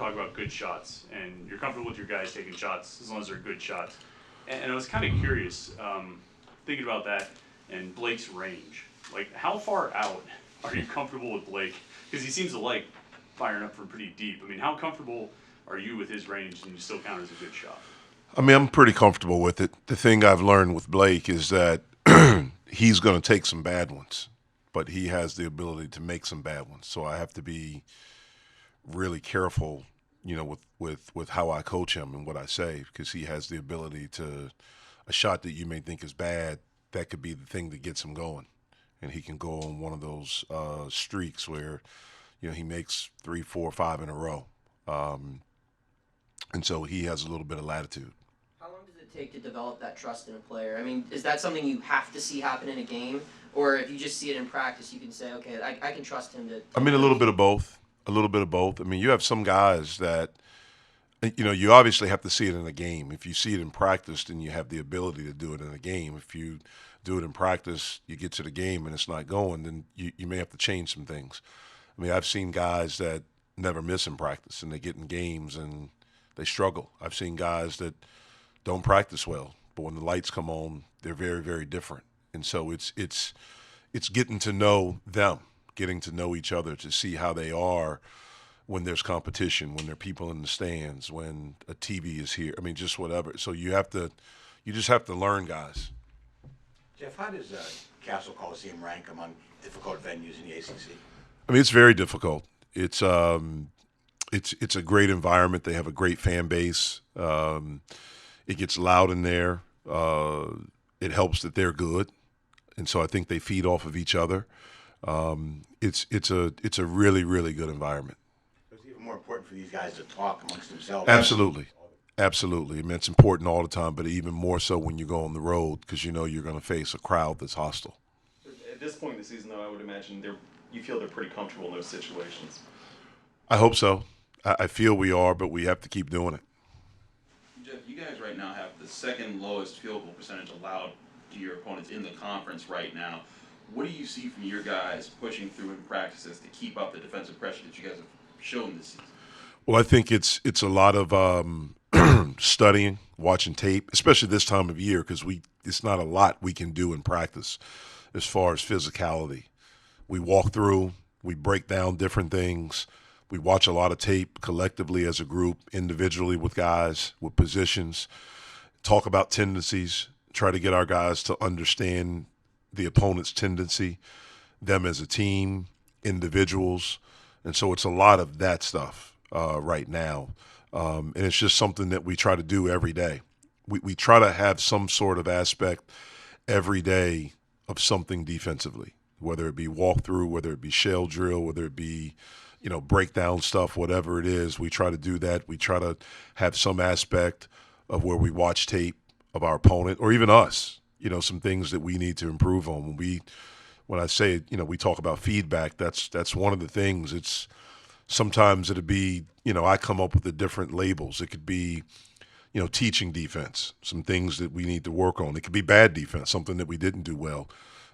talk about good shots, and you're comfortable with your guys taking shots as long as they're good shots. And I was kind of curious, thinking about that and Blake's range. Like, how far out are you comfortable with Blake? Because he seems to like firing up from pretty deep. I mean, how comfortable are you with his range and you still count as a good shot? I mean, I'm pretty comfortable with it. The thing I've learned with Blake is that he's going to take some bad ones, but he has the ability to make some bad ones. So I have to be really careful, with how I coach him and what I say, because he has the ability to a shot that you may think is bad, that could be the thing that gets him going, and he can go on one of those streaks where he makes three, four, five in a row, and so he has a little bit of latitude. How long does it take to develop that trust in a player? I mean, is that something you have to see happen in a game? Or if you just see it in practice, you can say, okay, I can trust him to I mean, a little bit of both. A little bit of both. I mean, you have some guys that, you obviously have to see it in a game. If you see it in practice, then you have the ability to do it in a game. If you do it in practice, you get to the game and it's not going, then you may have to change some things. I mean, I've seen guys that never miss in practice and they get in games and they struggle. I've seen guys that don't practice well, but when the lights come on, they're very, very different. And so it's getting to know them, getting to know each other to see how they are when there's competition, when there are people in the stands, when a TV is here. I mean, just whatever. So you just have to learn, guys. Jeff, how does Castle Coliseum rank among difficult venues in the ACC? I mean, it's very difficult. It's a great environment. They have a great fan base. It gets loud in there. It helps that they're good, and so I think they feed off of each other. It's a really, really good environment. It's even more important for these guys to talk amongst themselves. Absolutely. Absolutely. I mean, it's important all the time, but even more so when you go on the road because you're going to face a crowd that's hostile. At this point in the season, though, I would imagine you feel they're pretty comfortable in those situations. I hope so. I feel we are, but we have to keep doing it. Jeff, you guys right now have the second lowest field goal percentage allowed to your opponents in the conference right now. What do you see from your guys pushing through in practices to keep up the defensive pressure that you guys have shown this season? Well, I think it's a lot of studying, watching tape, especially this time of year because it's not a lot we can do in practice as far as physicality. We walk through, we break down different things. We watch a lot of tape collectively as a group, individually with guys, with positions, talk about tendencies, try to get our guys to understand the opponent's tendency, them as a team, individuals. And so it's a lot of that stuff right now. And it's just something that we try to do every day. We try to have some sort of aspect every day of something defensively, whether it be walkthrough, whether it be shell drill, whether it be breakdown stuff, whatever it is, we try to do that. We try to have some aspect of where we watch tape of our opponent or even us, some things that we need to improve on. When I say, we talk about feedback, that's one of the things. It's sometimes it'll be, I come up with the different labels. It could be, teaching defense, some things that we need to work on. It could be bad defense, something that we didn't do well.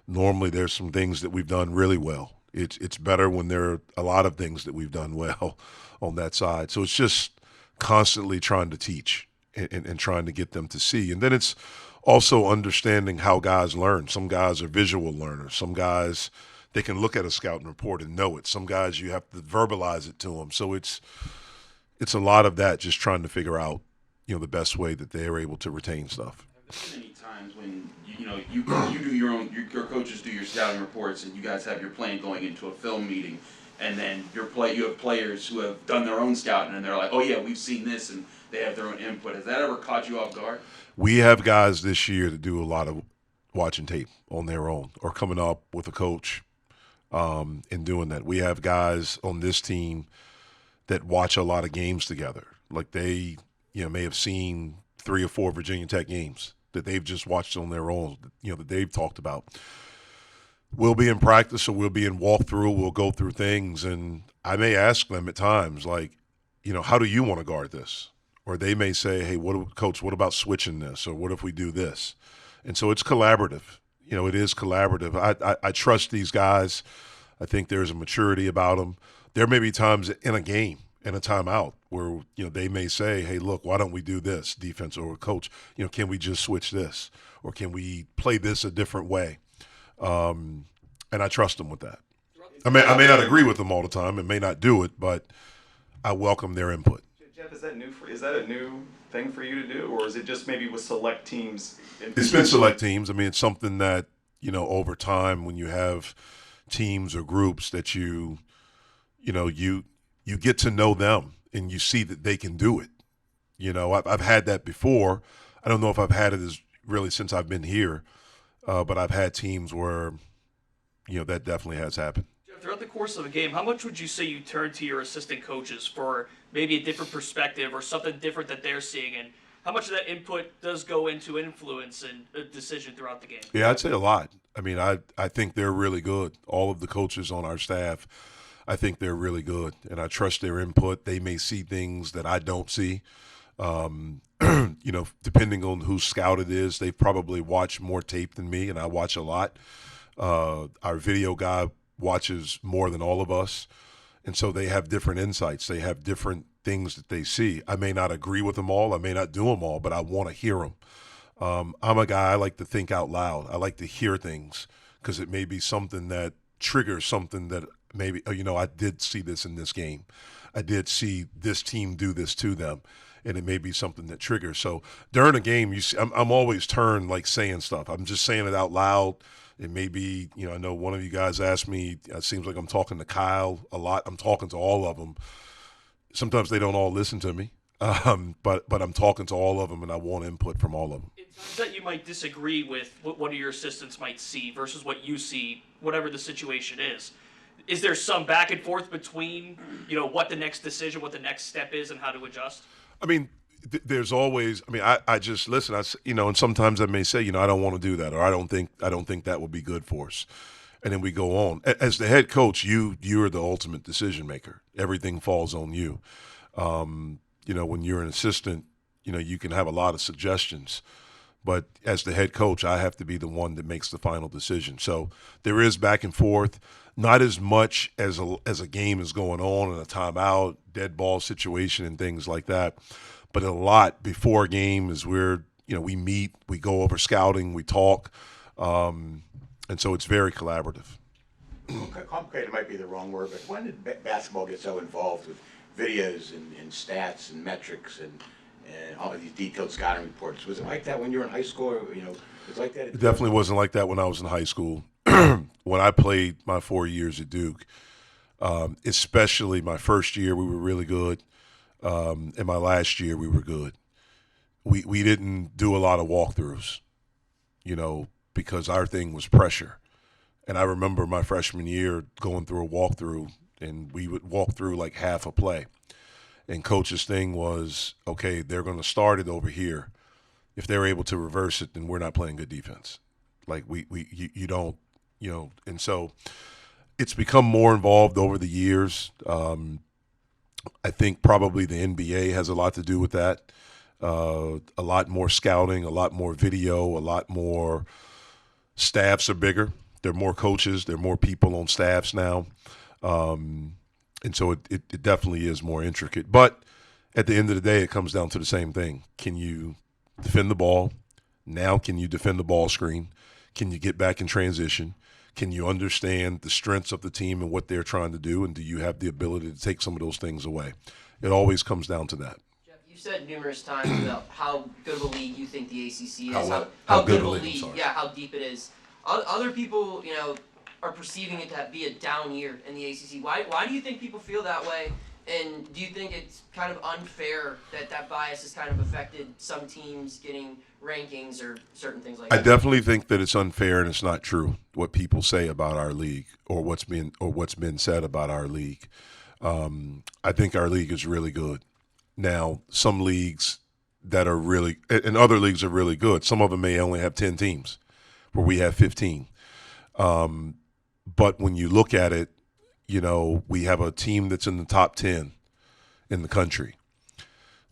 Normally there's some things that we've done really well. It's better when there are a lot of things that we've done well on that side. So it's just constantly trying to teach and trying to get them to see. And then it's also understanding how guys learn. Some guys are visual learners. Some guys, they can look at a scouting report and know it. Some guys, you have to verbalize it to them. So it's a lot of that, just trying to figure out, the best way that they're able to retain stuff. Have there been any times when you do your own, your coaches do your scouting reports, and you guys have your plan going into a film meeting, and then you have players who have done their own scouting, and they're like, oh yeah, we've seen this, and they have their own input. Has that ever caught you off guard? We have guys this year that do a lot of watching tape on their own or coming up with a coach and doing that. We have guys on this team that watch a lot of games together. Like they, may have seen 3 or 4 Virginia Tech games that they've just watched on their own, that they've talked about. We'll be in practice or we'll be in walkthrough. We'll go through things, and I may ask them at times, like, how do you want to guard this? Or they may say, hey, Coach, what about switching this? Or what if we do this? And so it's collaborative. It is collaborative. I trust these guys. I think there's a maturity about them. There may be times in a game, and a timeout where, they may say, hey, look, why don't we do this, defense or coach? Can we just switch this? Or can we play this a different way? And I trust them with that. I may not agree with them all the time and may not do it, but I welcome their input. Jeff, is that a new thing for you to do, or is it just maybe with select teams? It's been select teams. I mean, it's something that, over time when you have teams or groups that you get to know them and you see that they can do it. I've had that before. I don't know if I've had it as really since I've been here, but I've had teams where, that definitely has happened. Throughout the course of a game, how much would you say you turn to your assistant coaches for maybe a different perspective or something different that they're seeing, and how much of that input does go into influence and a decision throughout the game? Yeah, I'd say a lot. I mean, I think they're really good. All of the coaches on our staff, I think they're really good, and I trust their input. They may see things that I don't see. Depending on whose scout it is, they've probably watched more tape than me, and I watch a lot. Our video guy watches more than all of us, and so they have different insights. They have different things that they see. I may not agree with them all. I may not do them all, but I want to hear them. I'm a guy, I like to think out loud. I like to hear things because it may be something that triggers something that maybe, I did see this in this game. I did see this team do this to them, and it may be something that triggers. So during a game, I'm always turned like saying stuff. I'm just saying it out loud. It may be, I know one of you guys asked me, it seems like I'm talking to Kyle a lot. I'm talking to all of them. Sometimes they don't all listen to me, but I'm talking to all of them, and I want input from all of them. In times that you might disagree with what one of your assistants might see versus what you see, whatever the situation is there some back and forth between, what the next decision, what the next step is, and how to adjust? I mean, there's always. I mean, I just listen. And sometimes I may say, I don't want to do that, or I don't think that would be good for us, and then we go on. As the head coach, you're the ultimate decision maker. Everything falls on you. When you're an assistant, you can have a lot of suggestions, but as the head coach, I have to be the one that makes the final decision. So there is back and forth. Not as much as a game is going on and a timeout, dead ball situation and things like that, but a lot before a game is where we meet, we go over scouting, we talk, and so it's very collaborative. Complicated might be the wrong word, but when did basketball get so involved with videos and stats and metrics and all of these detailed scouting reports? Was it like that when you were in high school? Or, was it like that? It definitely wasn't like that when I was in high school. When I played my 4 years at Duke, especially my first year, we were really good. And my last year, we were good. We didn't do a lot of walkthroughs, because our thing was pressure. And I remember my freshman year going through a walkthrough, and we would walk through like half a play. And coach's thing was, okay, they're going to start it over here. If they're able to reverse it, then we're not playing good defense. Like you don't, and so it's become more involved over the years. I think probably the NBA has a lot to do with that. A lot more scouting, a lot more video, a lot more staffs are bigger. There are more coaches. There are more people on staffs now. And so it definitely is more intricate. But at the end of the day, it comes down to the same thing. Can you defend the ball? Now can you defend the ball screen? Can you get back in transition? Can you understand the strengths of the team and what they're trying to do? And do you have the ability to take some of those things away? It always comes down to that. Jeff, you've said numerous times about how good of a league you think the ACC is. How good of a league, yeah, how deep it is. Other people, are perceiving it to be a down year in the ACC. Why do you think people feel that way? And do you think it's kind of unfair that bias has kind of affected some teams getting rankings or certain things like that? I definitely think that it's unfair and it's not true what people say about our league or what's been said about our league. I think our league is really good. Now, some leagues that are really and other leagues are really good. Some of them may only have 10 teams, where we have 15. But when you look at it, we have a team that's in the top 10 in the country.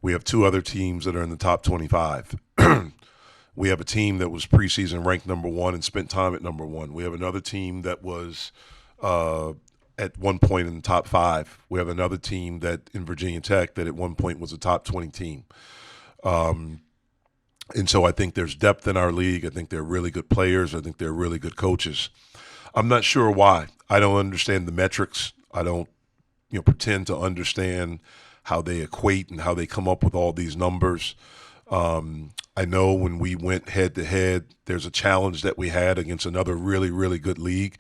We have two other teams that are in the top 25. We have a team that was preseason ranked number 1 and spent time at number 1. We have another team that was at one point in the top 5. We have another team that in Virginia Tech that at one point was a top 20 team. And so I think there's depth in our league. I think they're really good players. I think they're really good coaches. I'm not sure why. I don't understand the metrics. I don't, pretend to understand how they equate and how they come up with all these numbers. I know when we went head to head, there's a challenge that we had against another really, really good league.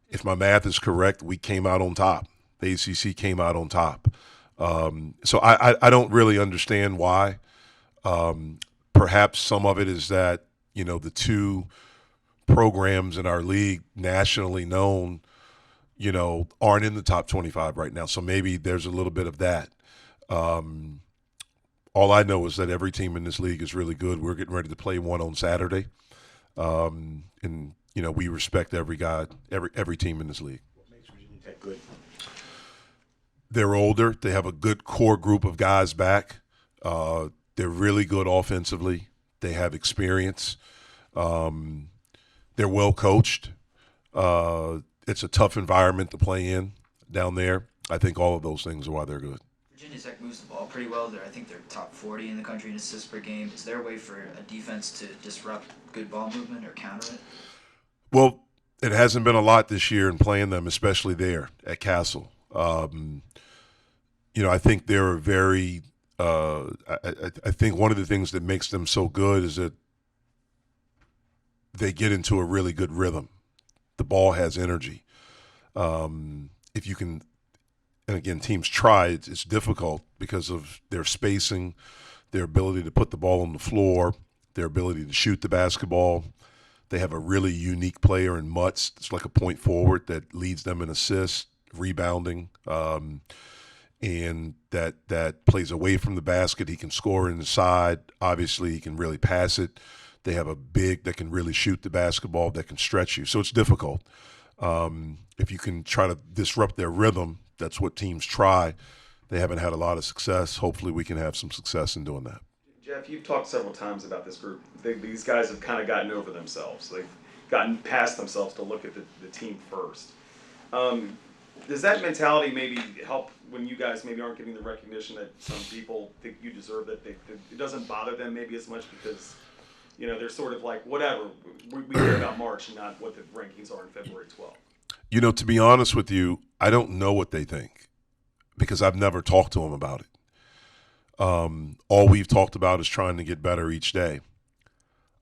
If my math is correct, we came out on top. The ACC came out on top. So I don't really understand why. Perhaps some of it is that, the two programs in our league nationally known, aren't in the top 25 right now. So maybe there's a little bit of that. All I know is that every team in this league is really good. We're getting ready to play one on Saturday. And, we respect every guy, every team in this league. What makes Virginia Tech good? They're older. They have a good core group of guys back. They're really good offensively. They have experience. They're well coached. It's a tough environment to play in down there. I think all of those things are why they're good. Virginia Tech moves the ball pretty well. I think they're top 40 in the country in assists per game. Is there a way for a defense to disrupt good ball movement or counter it? Well, it hasn't been a lot this year in playing them, especially there at Castle. I think they're very I think one of the things that makes them so good is that they get into a really good rhythm. The ball has energy. If you can, and again, teams try, it's difficult because of their spacing, their ability to put the ball on the floor, their ability to shoot the basketball. They have a really unique player in Mutz. It's like a point forward that leads them in assists, rebounding, and that plays away from the basket. He can score inside. Obviously, he can really pass it. They have a big that can really shoot the basketball, that can stretch you. So it's difficult. If you can try to disrupt their rhythm, that's what teams try. They haven't had a lot of success. Hopefully we can have some success in doing that. Jeff, you've talked several times about this group. These guys have kind of gotten over themselves. They've gotten past themselves to look at the team first. Does that mentality maybe help when you guys maybe aren't getting the recognition that some people think you deserve, that it doesn't bother them maybe as much because, they're sort of like, whatever, we care about March and not what the rankings are on February 12th? To be honest with you, I don't know what they think because I've never talked to them about it. All we've talked about is trying to get better each day.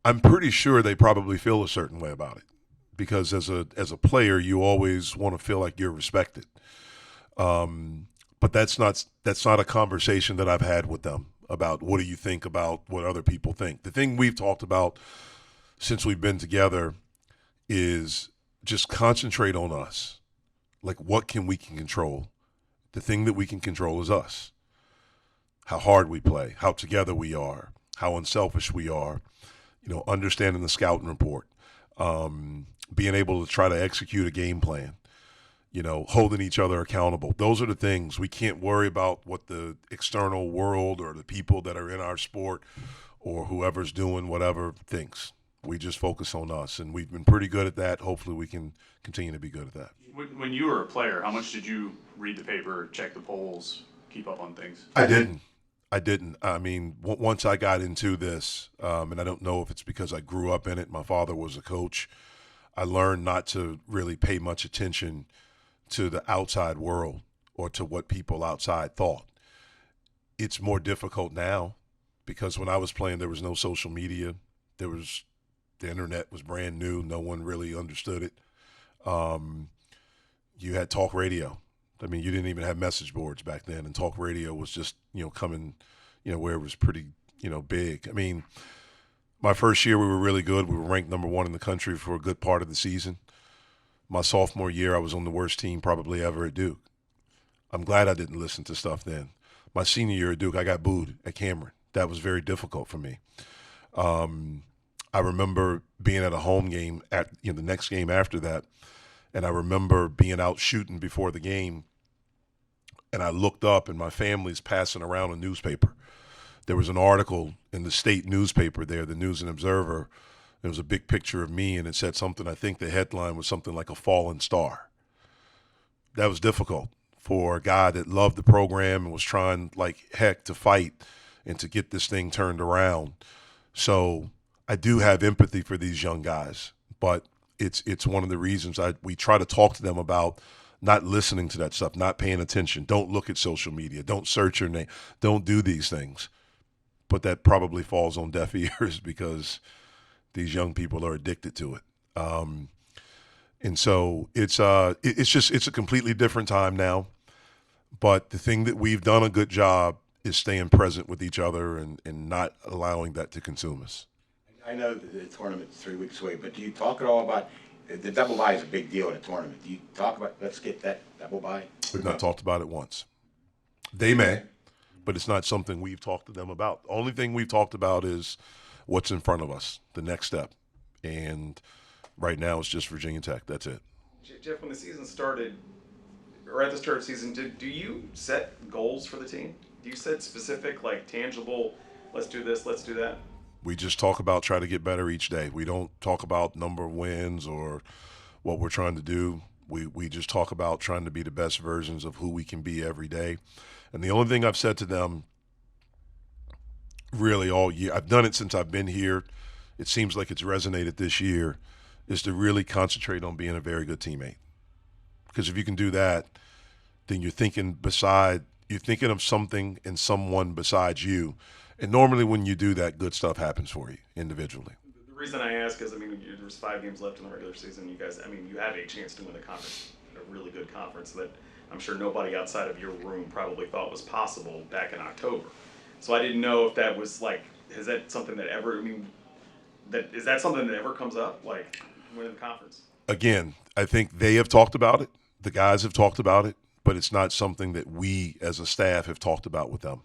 I'm pretty sure they probably feel a certain way about it because as a player, you always want to feel like you're respected. But that's not a conversation that I've had with them about what do you think about what other people think. The thing we've talked about since we've been together is just concentrate on us. Like what we can control. The thing that we can control is us. How hard we play, how together we are, how unselfish we are, understanding the scouting report, being able to try to execute a game plan, holding each other accountable. Those are the things. We can't worry about what the external world or the people that are in our sport or whoever's doing whatever thinks. We just focus on us, and we've been pretty good at that. Hopefully we can continue to be good at that. When you were a player, how much did you read the paper, check the polls, keep up on things? I didn't. I mean, once I got into this, and I don't know if it's because I grew up in it, my father was a coach, I learned not to really pay much attention to the outside world or to what people outside thought. It's more difficult now because when I was playing, there was no social media. The internet was brand new. No one really understood it. You had talk radio. I mean, you didn't even have message boards back then, and talk radio was just, coming, where it was pretty, big. I mean, my first year we were really good. We were ranked number 1 in the country for a good part of the season. My sophomore year, I was on the worst team probably ever at Duke. I'm glad I didn't listen to stuff then. My senior year at Duke, I got booed at Cameron. That was very difficult for me. I remember being at a home game at the next game after that, and I remember being out shooting before the game, and I looked up, and my family's passing around a newspaper. There was an article in the state newspaper there, the News and Observer. There was a big picture of me, and it said something, I think the headline was something like a fallen star. That was difficult for a guy that loved the program and was trying like heck to fight and to get this thing turned around. So I do have empathy for these young guys, but it's one of the reasons we try to talk to them about not listening to that stuff, not paying attention. Don't look at social media. Don't search your name. Don't do these things. But that probably falls on deaf ears because these young people are addicted to it. And so it's a completely different time now. But the thing that we've done a good job is staying present with each other and not allowing that to consume us. I know that the tournament's 3 weeks away, but do you talk at all about the double bye is a big deal in a tournament? Do you talk about let's get that double bye? We've not talked about it once. They may, but it's not something we've talked to them about. The only thing we've talked about is what's in front of us, the next step. And right now it's just Virginia Tech. That's it. Jeff, when the season started, or at the start of the season, do you set goals for the team? Do you set specific, like tangible, let's do this, let's do that? We just talk about try to get better each day. We don't talk about number of wins or what we're trying to do. We just talk about trying to be the best versions of who we can be every day. And the only thing I've said to them really all year, I've done it since I've been here, it seems like it's resonated this year, is to really concentrate on being a very good teammate. Because if you can do that, then you're thinking of something and someone besides you. And normally when you do that, good stuff happens for you individually. The reason I ask is, there's 5 games left in the regular season. You guys, you have a chance to win the conference, a really good conference that I'm sure nobody outside of your room probably thought was possible back in October. So I didn't know if that was like, is that something that ever, is that something that ever comes up, like winning the conference? Again, I think they have talked about it. The guys have talked about it, but it's not something that we as a staff have talked about with them.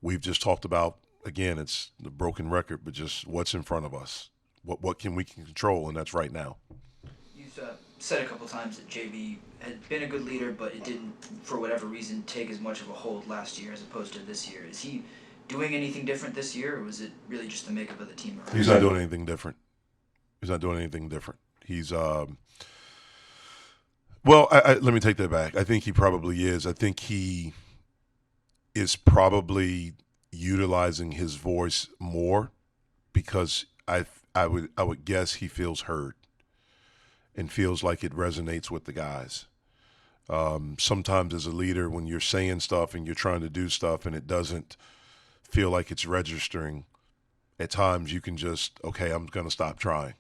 We've just talked about, again, it's the broken record, but just what's in front of us. What can we control, and that's right now. You've said a couple times that JV had been a good leader, but it didn't, for whatever reason, take as much of a hold last year as opposed to this year. Is he doing anything different this year, or was it really just the makeup of the team around? He's not doing anything different. He's well, let me take that back. I think he probably is. I think he is probably utilizing his voice more because I would guess he feels heard and feels like it resonates with the guys. Sometimes as a leader, when you're saying stuff and you're trying to do stuff and it doesn't feel like it's registering, at times you can just, okay, I'm going to stop trying.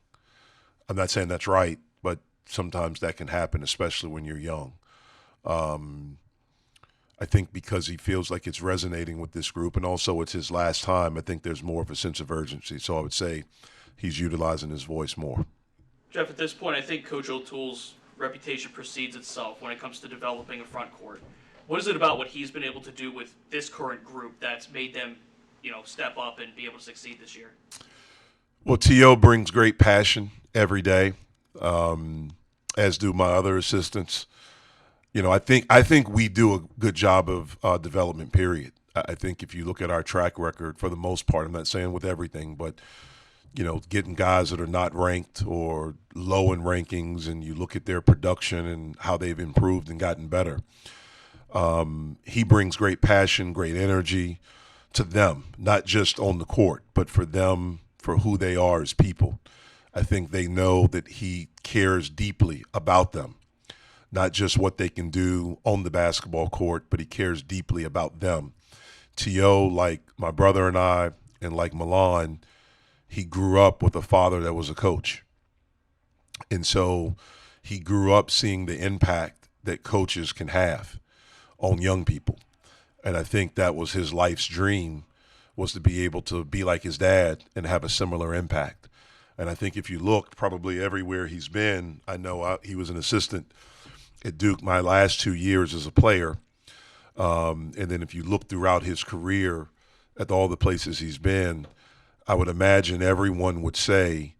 I'm not saying that's right, but sometimes that can happen, especially when you're young. I think because he feels like it's resonating with this group, and also it's his last time, I think there's more of a sense of urgency. So I would say he's utilizing his voice more. Jeff, at this point, I think Coach O'Toole's reputation precedes itself when it comes to developing a front court. What is it about what he's been able to do with this current group that's made them, step up and be able to succeed this year? Well, T.O. brings great passion every day, as do my other assistants. I think we do a good job of development, period. I think if you look at our track record, for the most part, I'm not saying with everything, but, getting guys that are not ranked or low in rankings, and you look at their production and how they've improved and gotten better. He brings great passion, great energy to them, not just on the court, but for them, for who they are as people. I think they know that he cares deeply about them. Not just what they can do on the basketball court, but he cares deeply about them. T.O., like my brother and I, and like Milan, he grew up with a father that was a coach. And so he grew up seeing the impact that coaches can have on young people. And I think that was his life's dream, was to be able to be like his dad and have a similar impact. And I think if you looked probably everywhere he's been, I know he was an assistant at Duke my last 2 years as a player. And then if you look throughout his career at all the places he's been, I would imagine everyone would say,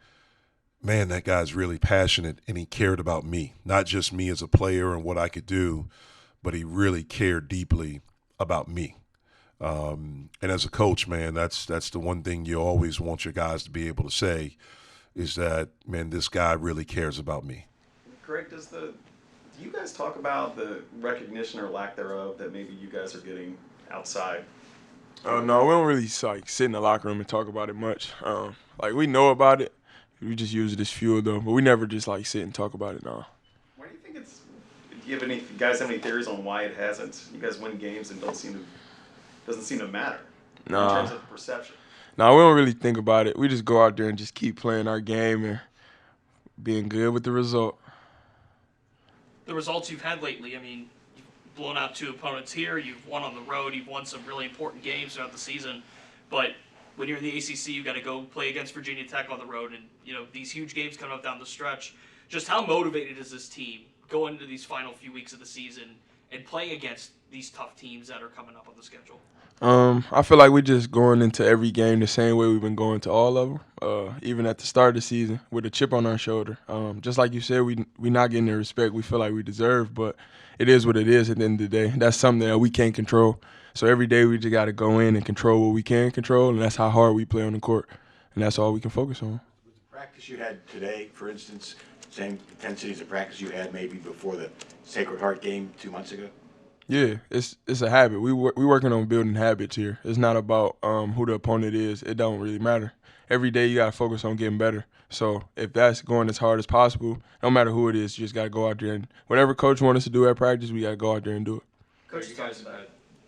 man, that guy's really passionate and he cared about me, not just me as a player and what I could do, but he really cared deeply about me. And as a coach, man, that's the one thing you always want your guys to be able to say is that, man, this guy really cares about me. Greg, do Do you guys talk about the recognition or lack thereof that maybe you guys are getting outside? No, we don't really like sit in the locker room and talk about it much. Like we know about it, we just use it as fuel though. But we never just like sit and talk about it. No. Why do you think it's? Do you guys have any theories on why it hasn't? You guys win games and doesn't seem to matter in terms of perception. No, we don't really think about it. We just go out there and just keep playing our game and being good with the result. The results you've had lately, I mean, you've blown out 2 opponents here, you've won on the road, you've won some really important games throughout the season, but when you're in the ACC, you got to go play against Virginia Tech on the road, and these huge games coming up down the stretch. Just how motivated is this team going into these final few weeks of the season and playing against these tough teams that are coming up on the schedule? I feel like we're just going into every game the same way we've been going to all of them, even at the start of the season with a chip on our shoulder. Just like you said, we not getting the respect we feel like we deserve, but it is what it is at the end of the day. That's something that we can't control. So every day we just got to go in and control what we can control, and that's how hard we play on the court, and that's all we can focus on. Was the practice you had today, for instance, same intensity as the practice you had maybe before the Sacred Heart game 2 months ago? Yeah, it's a habit. We working on building habits here. It's not about who the opponent is. It don't really matter. Every day you gotta focus on getting better. So if that's going as hard as possible, no matter who it is, you just gotta go out there and whatever coach wants us to do at practice, we gotta go out there and do it. Coach, You guys have go had,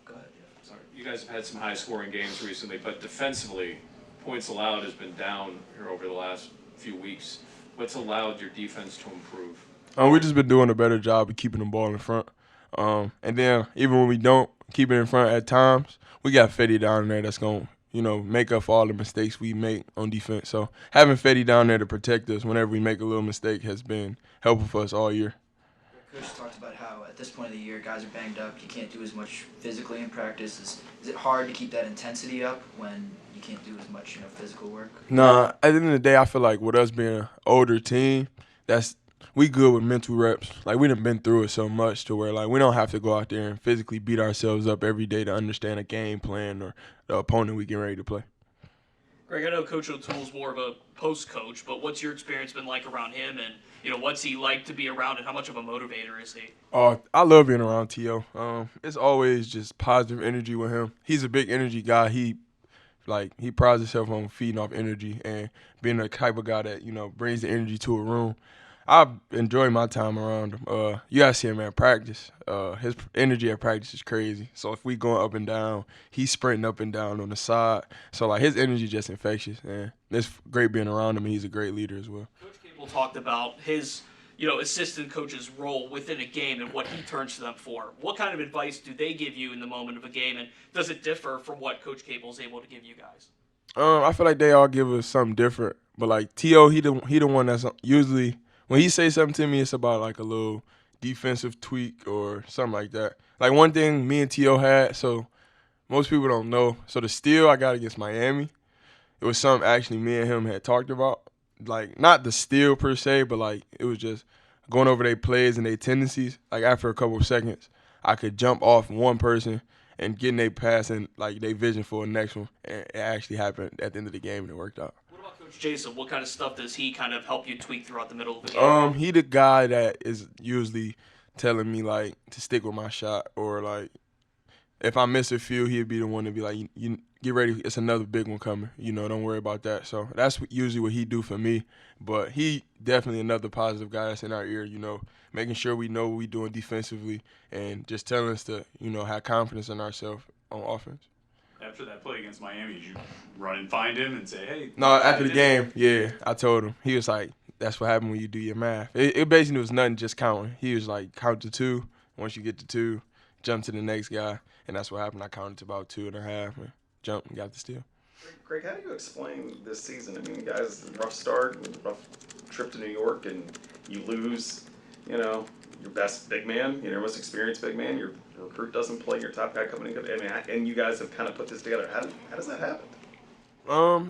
ahead. sorry, you guys have had some high-scoring games recently, but defensively, points allowed has been down here over the last few weeks. What's allowed your defense to improve? We just been doing a better job of keeping the ball in front. And then even when we don't keep it in front at times, we got Fetty down there that's going to, make up for all the mistakes we make on defense. So having Fetty down there to protect us whenever we make a little mistake has been helpful for us all year. Coach talked about how at this point of the year, guys are banged up. You can't do as much physically in practice. Is it hard to keep that intensity up when you can't do as much, physical work? Nah, at the end of the day, I feel like with us being an older team, we good with mental reps. Like, we done been through it so much to where, like, we don't have to go out there and physically beat ourselves up every day to understand a game plan or the opponent we get ready to play. Greg, I know Coach O'Toole's more of a post coach, but what's your experience been like around him, and what's he like to be around, and how much of a motivator is he? I love being around T.O. It's always just positive energy with him. He's a big energy guy. He prides himself on feeding off energy and being the type of guy that, brings the energy to a room. I enjoy my time around him. You gotta see him at practice. His energy at practice is crazy. So if we going up and down, he's sprinting up and down on the side. So like his energy is just infectious, and it's great being around him. And he's a great leader as well. Coach Capel talked about his, assistant coach's role within a game and what he turns to them for. What kind of advice do they give you in the moment of a game, and does it differ from what Coach Capel is able to give you guys? I feel like they all give us something different, but like T.O., he the one that's usually. When he say something to me, it's about like a little defensive tweak or something like that. Like one thing me and T.O. had, so most people don't know. So the steal I got against Miami, it was something actually me and him had talked about. Like not the steal per se, but like it was just going over their plays and their tendencies. Like after a couple of seconds, I could jump off one person and getting their pass and like their vision for the next one. And it actually happened at the end of the game and it worked out. What about Coach Jason? What kind of stuff does he kind of help you tweak throughout the middle of the game? He the guy that is usually telling me like to stick with my shot, or like if I miss a few, he'd be the one to be like, you get ready, it's another big one coming. Don't worry about that. So that's usually what he do for me. But he definitely another positive guy that's in our ear. Making sure we know what we doing defensively and just telling us to have confidence in ourselves on offense. After that play against Miami, did you run and find him and say, hey? No, after the game, yeah, I told him. He was like, that's what happened when you do your math. It basically was nothing, just counting. He was like, count to 2. Once you get to 2, jump to the next guy. And that's what happened. I counted to about 2.5 and jumped and got the steal. Greg, how do you explain this season? I mean, guys, rough start, rough trip to New York, and you lose, your best big man, your most experienced big man, your recruit doesn't play, your top guy coming in. I mean, and you guys have kind of put this together. How does that happen?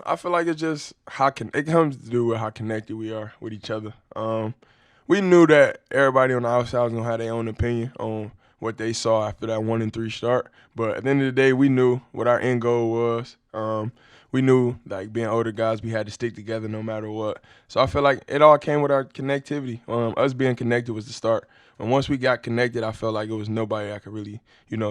I feel like it's just it comes to do with how connected we are with each other. We knew that everybody on the outside was gonna have their own opinion on what they saw after that 1-3 start, but at the end of the day, we knew what our end goal was. We knew, like being older guys, we had to stick together no matter what. So I feel like it all came with our connectivity. Us being connected was the start. And once we got connected, I felt like it was nobody that could really,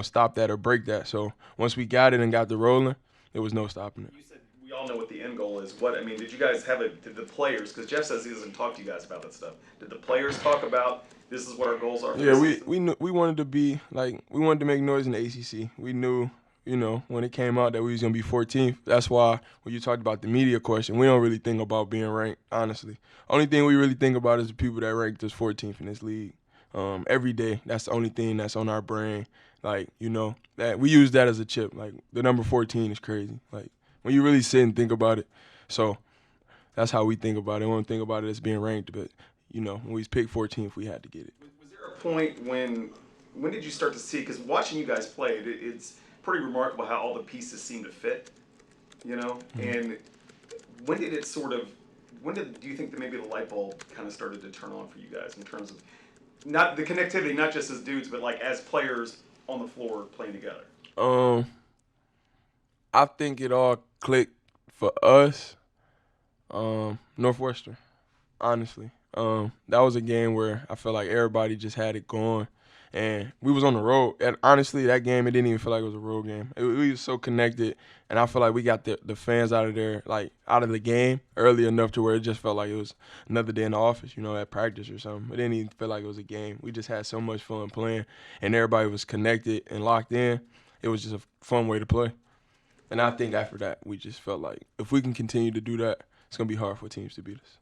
stop that or break that. So once we got it and got the rolling, there was no stopping it. You said we all know what the end goal is. Did you guys did the players, because Jeff says he doesn't talk to you guys about that stuff. Did the players talk about this is what our goals are for Yeah, the we season? we knew we wanted to be we wanted to make noise in the ACC. We knew, when it came out that we was gonna be 14th. That's why when you talked about the media question, we don't really think about being ranked. Honestly, only thing we really think about is the people that ranked us 14th in this league. Every day, that's the only thing that's on our brain. That we use that as a chip. Like the number 14 is crazy. Like when you really sit and think about it. So that's how we think about it. We don't think about it as being ranked, but when we picked 14th, we had to get it. Was there a point when did you start to see? Because watching you guys play, it's pretty remarkable how all the pieces seem to fit. And when did it do you think that maybe the light bulb kind of started to turn on for you guys in terms of not the connectivity, not just as dudes, but like as players on the floor playing together? I think it all clicked for us. Northwestern, honestly. That was a game where I felt like everybody just had it going, and we was on the road. And honestly, that game, it didn't even feel like it was a road game. We was so connected, and I feel like we got the fans out of there, out of the game early enough to where it just felt like it was another day in the office, at practice or something. It didn't even feel like it was a game. We just had so much fun playing, and everybody was connected and locked in. It was just a fun way to play. And I think after that, we just felt like if we can continue to do that, it's going to be hard for teams to beat us.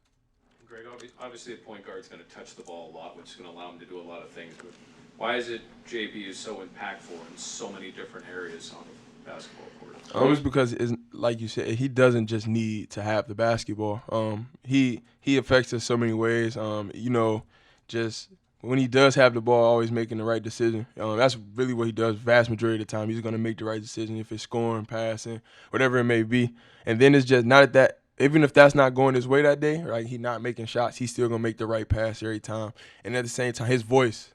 Greg, obviously a point guard's going to touch the ball a lot, which is going to allow him to do a lot of things. But why is it JB is so impactful in so many different areas on the basketball court? It's because, like you said, he doesn't just need to have the basketball. He affects us so many ways. Just when he does have the ball, always making the right decision. That's really what he does vast majority of the time. He's going to make the right decision if it's scoring, passing, whatever it may be. And then it's just not that even if that's not going his way that day, right, he's not making shots, he's still going to make the right pass every time. And at the same time, his voice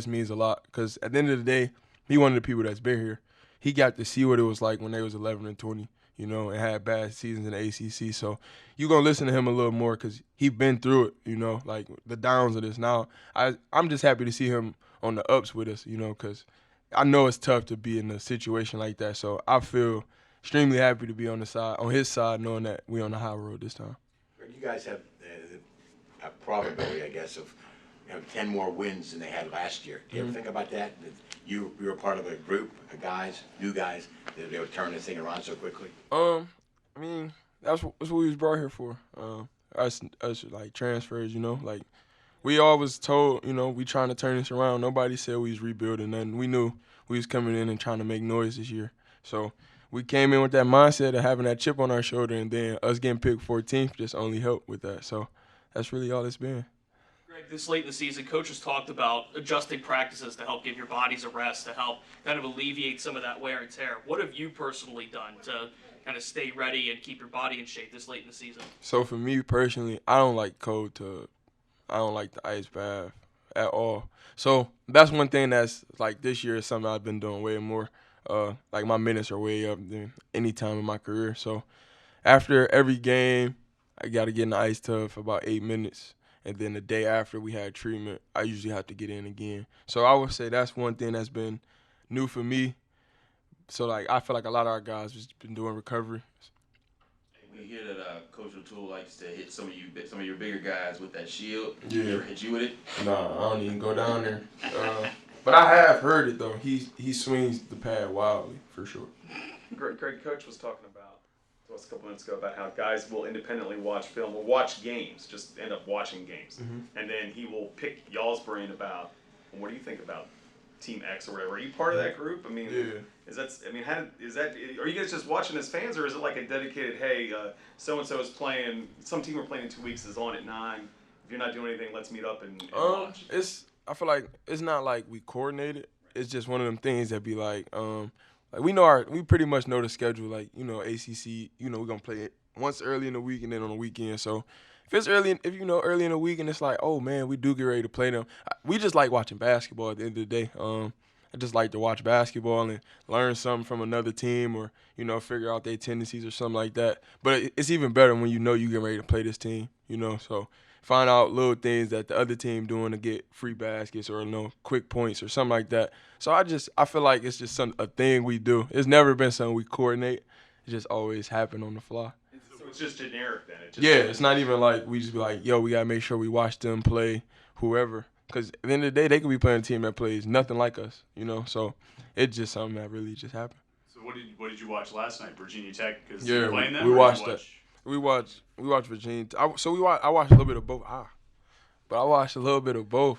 means a lot because at the end of the day, he one of the people that's been here. He got to see what it was like when they was 11 and 20, and had bad seasons in the ACC. So you're going to listen to him a little more because he been through it, like the downs of this. Now, I'm just happy to see him on the ups with us, because I know it's tough to be in a situation like that. So I feel extremely happy to be on his side, knowing that we're on the high road this time. You guys have a probability, I guess, of 10 more wins than they had last year. Do you ever think about that? That you were part of a group of guys, new guys, that they would turn this thing around so quickly? I mean, that's what we was brought here for. Us like transfers, we always told, we trying to turn this around. Nobody said we was rebuilding nothing. We knew we was coming in and trying to make noise this year. So we came in with that mindset of having that chip on our shoulder, and then us getting picked 14th just only helped with that. So that's really all it's been. Greg, this late in the season, coaches talked about adjusting practices to help give your bodies a rest, to help kind of alleviate some of that wear and tear. What have you personally done to kind of stay ready and keep your body in shape this late in the season? So for me personally, I don't like the ice bath at all. So that's one thing that's like this year is something I've been doing way more. Like my minutes are way up than any time in my career. So after every game, I got to get in the ice tub for about 8 minutes. And then the day after we had treatment, I usually have to get in again. So I would say that's one thing that's been new for me. So I feel like a lot of our guys have been doing recovery. We hear that Coach O'Toole likes to hit some of your bigger guys with that shield. Yeah. He ever hit you with it? Nah, I don't even go down there. But I have heard it though. He swings the pad wildly for sure. Greg, Coach was talking about to us a couple minutes ago about how guys will independently watch film or watch games, just end up watching games, and then he will pick y'all's brain about, well, what do you think about Team X or whatever? Are you part of that group? I mean, are you guys just watching as fans, or is it like a dedicated, hey, so and so is playing, some team we're playing in 2 weeks is on at 9. If you're not doing anything, let's meet up and watch. I feel like it's not like we coordinated. It's just one of them things that be like we pretty much know the schedule. Like, ACC, we're gonna play it once early in the week and then on the weekend. So if it's early in the week and it's like, oh man, we do get ready to play them. We just like watching basketball at the end of the day. I just like to watch basketball and learn something from another team, or figure out their tendencies or something like that. But it's even better when you get ready to play this team. So find out little things that the other team doing to get free baskets or quick points or something like that. So I feel like it's just a thing we do. It's never been something we coordinate. It just always happen on the fly. So it's just generic then. Yeah, it's not even like we just be like, yo, we gotta make sure we watch them play whoever. Because at the end of the day, they could be playing a team that plays nothing like us, So it's just something that really just happened. So what did you watch last night? Virginia Tech? Because Yeah, you're playing them. we or watched did you that. watch- We watched Virginia. I watched a little bit of both. But I watched a little bit of both.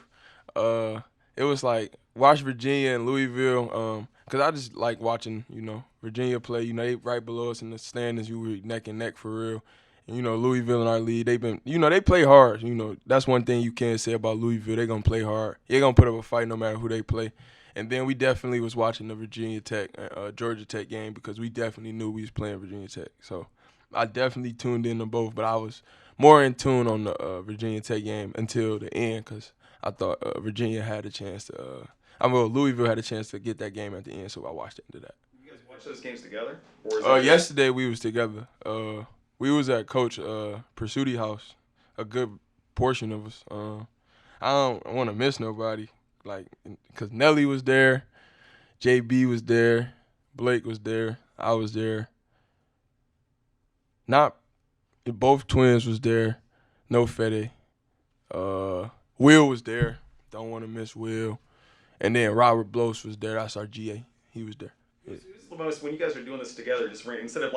It was like watch Virginia and Louisville. Cause I just like watching, Virginia play. They right below us in the standings. You were neck and neck for real. And Louisville in our league, they've been, they play hard. That's one thing you can't say about Louisville. They're gonna play hard. They're gonna put up a fight no matter who they play. And then we definitely was watching the Virginia Tech, Georgia Tech game because we definitely knew we was playing Virginia Tech. So I definitely tuned in to both, but I was more in tune on the Virginia Tech game until the end because I thought Virginia had a chance to. Louisville had a chance to get that game at the end, so I watched it into that. You guys watch those games together? Or is that Yesterday we was together. We was at Coach Pursuti house, a good portion of us. I don't want to miss nobody, because Nelly was there, JB was there, Blake was there, I was there. Both twins was there, no Fede. Will was there, don't want to miss Will. And then Robert Bloss was there, that's our GA, he was there. Who's the most, when you guys are doing this together, just instead of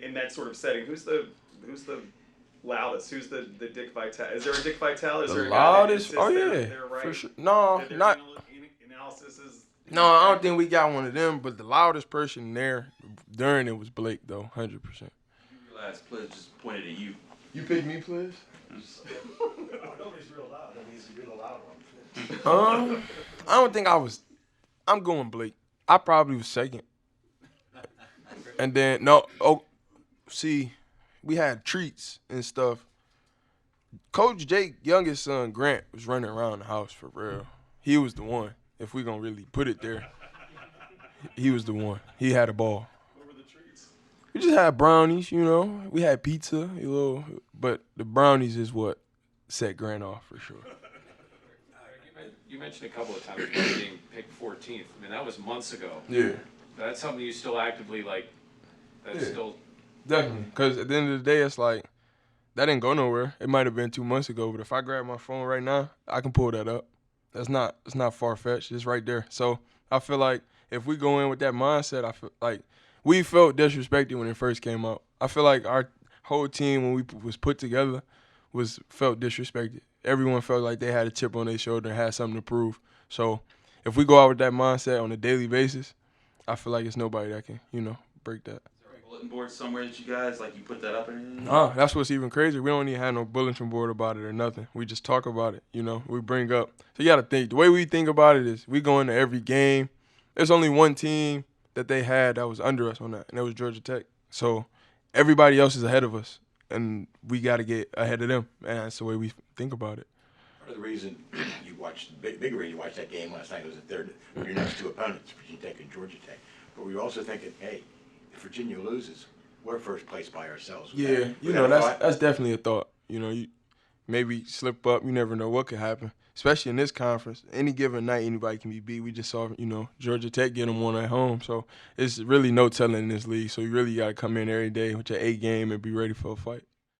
in that sort of setting, who's the loudest? Who's the Dick Vitale? Is there a Dick Vitale? Is The there a guy that loudest? insists Oh they're yeah, right? for sure. No, That their not. analysis is. No, I don't think we got one of them. But the loudest person there during it was Blake, though, 100%. You realize Pledge just pointed at you. You picked me, please. Nobody's real loud. I mean, he's a real loud one. I don't think I was. I'm going Blake. I probably was second. And then see, we had treats and stuff. Coach Jake, youngest son Grant, was running around the house for real. He was the one. If we gonna really put it there, he was the one. He had a ball. What were the treats? We just had brownies, We had pizza, but the brownies is what set Grant off for sure. You mentioned a couple of times about being picked 14th. I mean, that was months ago. Yeah, That's something you still actively like. That's Yeah. still. definitely. Because at the end of the day, it's like that didn't go nowhere. It might have been 2 months ago, but if I grab my phone right now, I can pull that up. It's not far fetched. It's right there. So I feel like if we go in with that mindset, I feel like we felt disrespected when it first came out. I feel like our whole team when we was put together felt disrespected. Everyone felt like they had a chip on their shoulder and had something to prove. So if we go out with that mindset on a daily basis, I feel like it's nobody that can, break that. Is there a bulletin board somewhere that you guys, you put that up or anything? Nah, that's what's even crazier. We don't even have no bulletin board about it or nothing. We just talk about it, We bring up. So you got to think. The way we think about it is we go into every game. There's only one team that they had that was under us on that, and that was Georgia Tech. So everybody else is ahead of us, and we got to get ahead of them, and that's the way we think about it. Part of the reason you watched, big reason you watched that game last night was that they're your next two opponents, Virginia Tech and Georgia Tech. But we were also thinking, hey, if Virginia loses, we're first place by ourselves. Yeah, that's definitely a thought. You maybe slip up. You never know what could happen, especially in this conference. Any given night, anybody can be beat. We just saw, Georgia Tech get them one at home. So it's really no telling in this league. So you really got to come in every day with your A game and be ready for a fight.